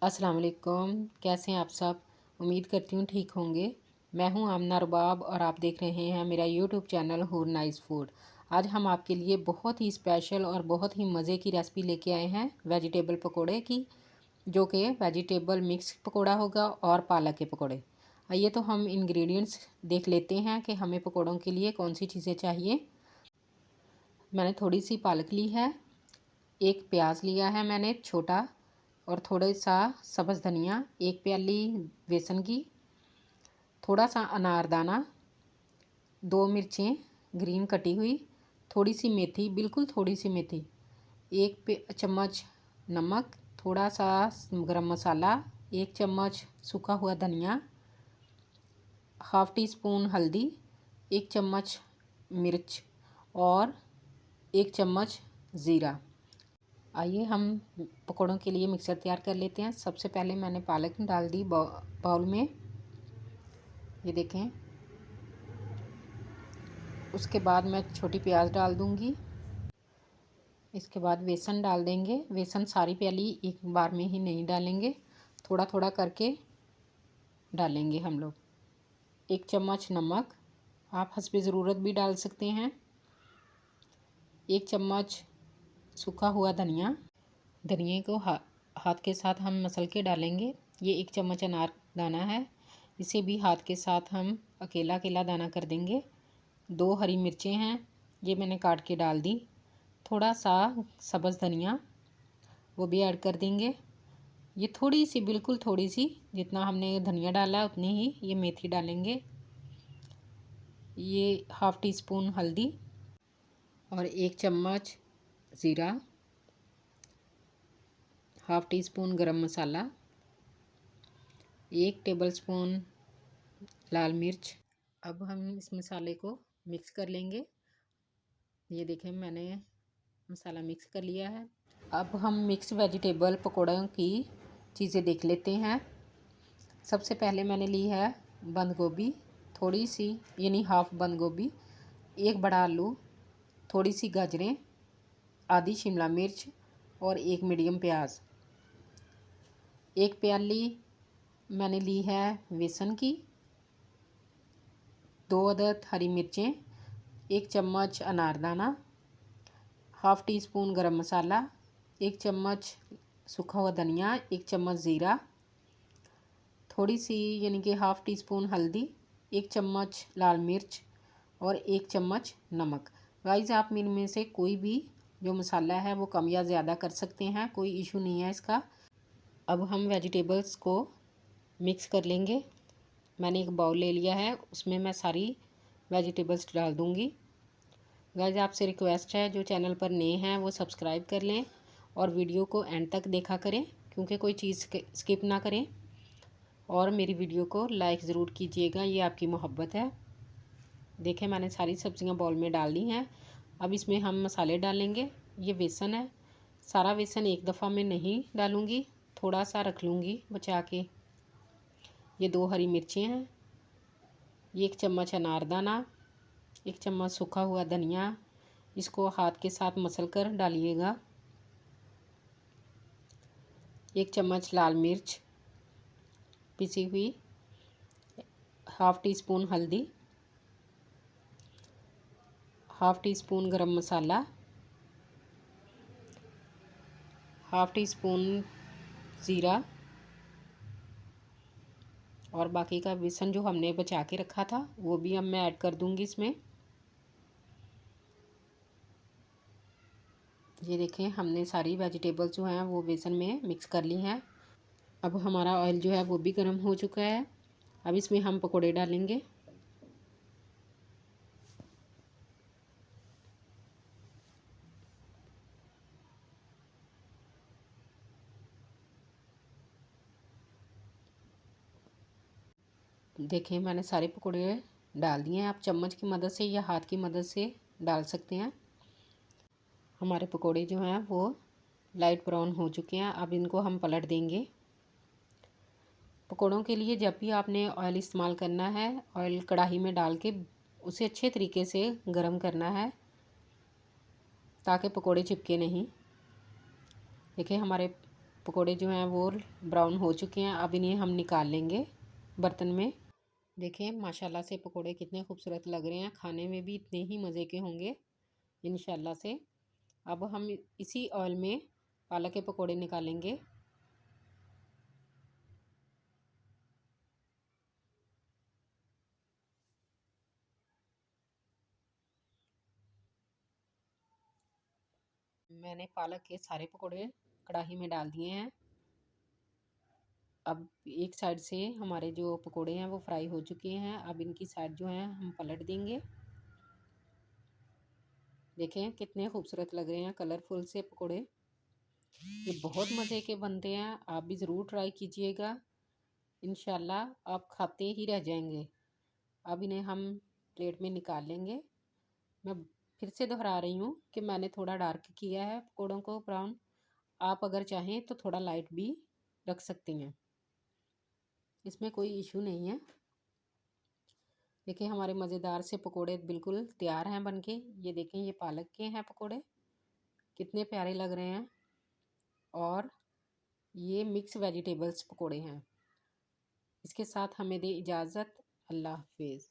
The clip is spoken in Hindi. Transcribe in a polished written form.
अस्सलाम वालेकुम। कैसे हैं आप सब? उम्मीद करती हूँ ठीक होंगे। मैं हूँ आमना रबाब और आप देख रहे हैं मेरा यूट्यूब चैनल हूर नाइस फूड। आज हम आपके लिए बहुत ही स्पेशल और बहुत ही मज़े की रेसिपी लेके आए हैं वेजिटेबल पकोड़े की, जो कि वेजिटेबल मिक्स पकोड़ा होगा और पालक के पकोड़े। आइए तो हम इंग्रेडिएंट्स देख लेते हैं कि हमें पकोड़ों के लिए कौन सी चीज़ें चाहिए। मैंने थोड़ी सी पालक ली है, एक प्याज लिया है मैंने छोटा, और थोड़ा सा सब्ज़ धनिया, एक प्याली बेसन की, थोड़ा सा अनारदाना, दो मिर्चें ग्रीन कटी हुई, थोड़ी सी मेथी, बिल्कुल थोड़ी सी मेथी, एक चम्मच नमक, थोड़ा सा गरम मसाला, एक चम्मच सूखा हुआ धनिया, हाफ़ टी स्पून हल्दी, एक चम्मच मिर्च और एक चम्मच ज़ीरा। आइए हम पकौड़ों के लिए मिक्सर तैयार कर लेते हैं। सबसे पहले मैंने पालक डाल दी बाउल में, ये देखें। उसके बाद मैं छोटी प्याज डाल दूंगी। इसके बाद बेसन डाल देंगे। बेसन सारी प्याली एक बार में ही नहीं डालेंगे, थोड़ा थोड़ा करके डालेंगे हम लोग। एक चम्मच नमक, आप हस्बे ज़रूरत भी डाल सकते हैं। एक चम्मच सूखा हुआ धनिया, धनिए को हाथ के साथ हम मसल के डालेंगे। ये एक चम्मच अनार दाना है, इसे भी हाथ के साथ हम अकेला अकेला दाना कर देंगे। दो हरी मिर्चें हैं, ये मैंने काट के डाल दी। थोड़ा सा सब्ज़ धनिया, वो भी ऐड कर देंगे। ये थोड़ी सी, बिल्कुल थोड़ी सी, जितना हमने धनिया डाला उतनी ही ये मेथी डालेंगे। ये हाफ़ टी स्पून हल्दी और एक चम्मच ज़ीरा, हाफ़ टी स्पून गरम मसाला, एक टेबलस्पून लाल मिर्च। अब हम इस मसाले को मिक्स कर लेंगे। ये देखें, मैंने मसाला मिक्स कर लिया है। अब हम मिक्स वेजिटेबल पकौड़ों की चीज़ें देख लेते हैं। सबसे पहले मैंने ली है बंद गोभी, थोड़ी सी, यानी हाफ़ बंद गोभी, एक बड़ा आलू, थोड़ी सी गाजरें, आधी शिमला मिर्च और एक मीडियम प्याज। एक प्याली मैंने ली है बेसन की, दो अदद हरी मिर्चें, एक चम्मच अनारदाना, हाफ़ टी स्पून गरम मसाला, एक चम्मच सूखा हुआ धनिया, एक चम्मच ज़ीरा, थोड़ी सी यानी कि हाफ़ टी स्पून हल्दी, एक चम्मच लाल मिर्च और एक चम्मच नमक। गाइस, आप इनमें से कोई भी जो मसाला है वो कम या ज़्यादा कर सकते हैं, कोई इशू नहीं है इसका। अब हम वेजिटेबल्स को मिक्स कर लेंगे। मैंने एक बाउल ले लिया है, उसमें मैं सारी वेजिटेबल्स डाल दूँगी। गाइस, आपसे रिक्वेस्ट है, जो चैनल पर नए हैं वो सब्सक्राइब कर लें और वीडियो को एंड तक देखा करें, क्योंकि कोई चीज़ स्किप ना करें। और मेरी वीडियो को लाइक ज़रूर कीजिएगा, ये आपकी मोहब्बत है। देखें, मैंने सारी सब्जियां बाउल में डाल दी हैं। अब इसमें हम मसाले डालेंगे। ये बेसन है, सारा बेसन एक दफ़ा में नहीं डालूँगी, थोड़ा सा रख लूँगी बचा के। ये दो हरी मिर्चें हैं, ये एक चम्मच अनारदाना, एक चम्मच सूखा हुआ धनिया, इसको हाथ के साथ मसल कर डालिएगा। एक चम्मच लाल मिर्च पिसी हुई, हाफ़ टी स्पून हल्दी, हाफ़ टी स्पून गरम मसाला, हाफ़ टी स्पून ज़ीरा और बाकी का बेसन जो हमने बचा के रखा था वो भी अब मैं ऐड कर दूंगी इसमें। ये देखें, हमने सारी वेजिटेबल्स जो हैं वो बेसन में मिक्स कर ली हैं। अब हमारा ऑयल जो है वो भी गर्म हो चुका है। अब इसमें हम पकोड़े डालेंगे। देखें, मैंने सारे पकोड़े डाल दिए हैं। आप चम्मच की मदद से या हाथ की मदद से डाल सकते हैं। हमारे पकोड़े जो हैं वो लाइट ब्राउन हो चुके हैं। अब इनको हम पलट देंगे। पकोड़ों के लिए जब भी आपने ऑयल इस्तेमाल करना है, ऑयल कढ़ाई में डाल के उसे अच्छे तरीके से गर्म करना है, ताकि पकोड़े चिपके नहीं। देखिए, हमारे पकोड़े जो हैं वो ब्राउन हो चुके हैं। अब इन्हें हम निकाल लेंगे बर्तन में। देखें माशाल्लाह से पकोड़े कितने खूबसूरत लग रहे हैं, खाने में भी इतने ही मज़े के होंगे इंशाल्लाह से। अब हम इसी ऑयल में पालक के पकोड़े निकालेंगे। मैंने पालक के सारे पकोड़े कढ़ाई में डाल दिए हैं। अब एक साइड से हमारे जो पकोड़े हैं वो फ्राई हो चुके हैं। अब इनकी साइड जो है हम पलट देंगे। देखें कितने खूबसूरत लग रहे हैं कलरफुल से पकोड़े। ये बहुत मज़े के बनते हैं, आप भी ज़रूर ट्राई कीजिएगा। इंशाल्लाह आप खाते ही रह जाएंगे। अब इन्हें हम प्लेट में निकाल लेंगे। मैं फिर से दोहरा रही हूँ कि मैंने थोड़ा डार्क किया है पकोड़ों को ब्राउन। आप अगर चाहें तो थोड़ा लाइट भी रख सकती हैं, इसमें कोई इशू नहीं है। देखिए हमारे मज़ेदार से पकोड़े बिल्कुल तैयार हैं बनके। ये देखें ये पालक के हैं पकोड़े, कितने प्यारे लग रहे हैं। और ये मिक्स वेजिटेबल्स पकोड़े हैं। इसके साथ हमें दे इजाज़त। अल्लाह हाफिज़।